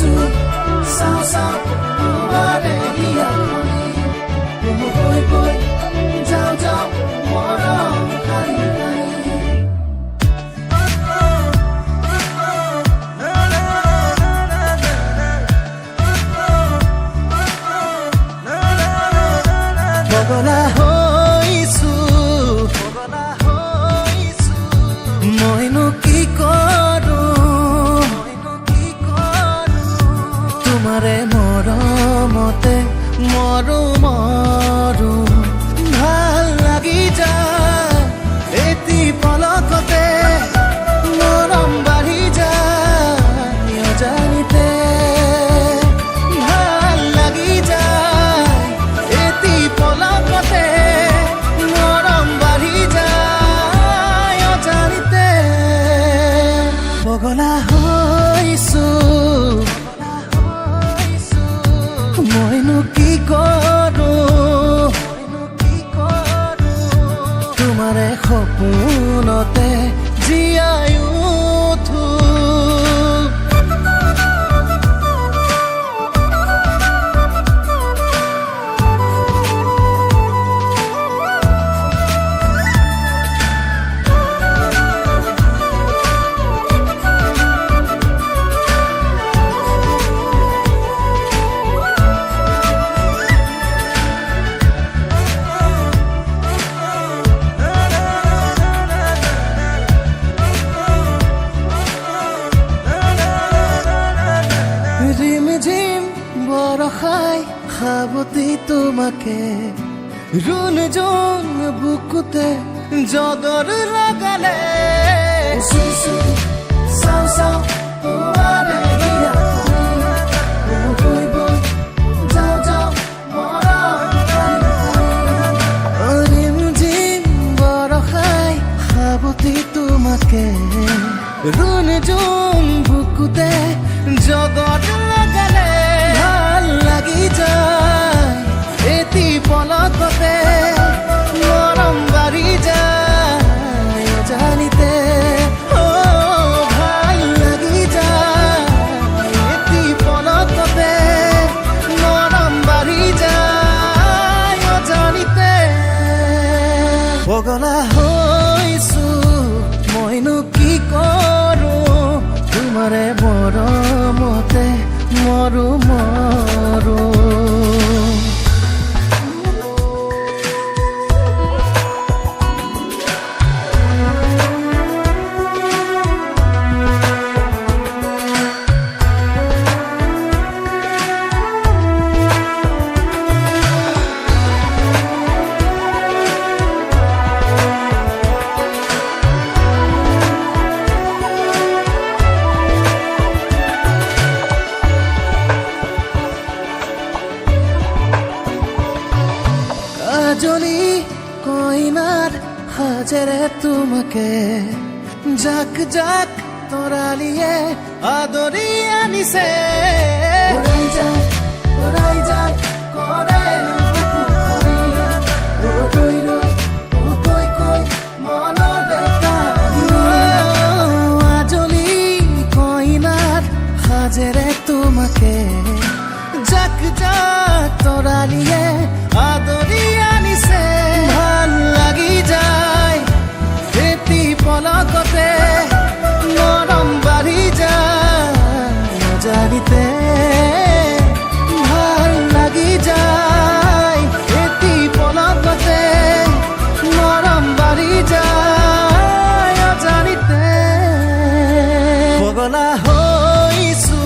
হৈছো চাওঁ চাওঁ তোমাৰে হিয়াখনি গৈ গৈ যাওঁ যাওঁ মৰম কাঢ়ি কাঢ়ি পগলা হৈছো মইনো কি কৰো তোমাৰে মৰমতে মৰো মৰো ভাল লাগি যায় এটি পলকতে মৰম বাঢ়ি যায় অজানিতে ভাল লাগি যায় এটি পলকতে মৰম বাঢ়ি যায় অজানিতে পগলা হৈছো মইনো কি কৰো তোমাৰে সপোনতে জীয়াই উঠো ঝিমঝিম বৰষাই সাৱটি তোমাকে ৰুণ জোন বুকুতে জগৰ লগালে চাওঁ চাওঁ তোমাৰে হিয়াখনি গৈ গৈ যাওঁ যাওঁ মৰম ঝিমঝিম বৰষাই সাৱটি তোমাকে ৰুণ জোন বুকুতে জগত লগালে ভাল লাগি যায় এটি পলকতে মৰম বাঢ়ি যায় অজানিতে ভাল লাগি যায় এটি পলকতে মৰম বাঢ়ি যায় অজানিতে পগলা হৈছো মইনো কি কৰো তোমাৰে মৰমতে মৰো মৰো কাজলি কইনার হাজেৰে তোমাকে জাক জাক তৰালিয়ে আদৰি আনিছে উৰাই যায় কৰে ৰৈ ৰৈ কৈ কৈ মনৰ বেকাৰী আজলি কইনাৰ হাজেৰে তোমাকে জাক জাক তৰালিয়ে আদৰি আনিছে ভাল লাগি যায় এটি পলকতে মৰম বাঢ়ি যায় অজানিতে ভাল লাগি যায় এটি পলকতে মৰম বাঢ়ি যায় অজানিতে পগলা হৈছো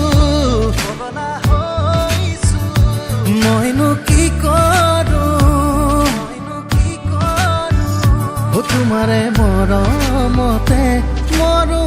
মইনো কি কৰো তোমাৰে মৰমতে মৰো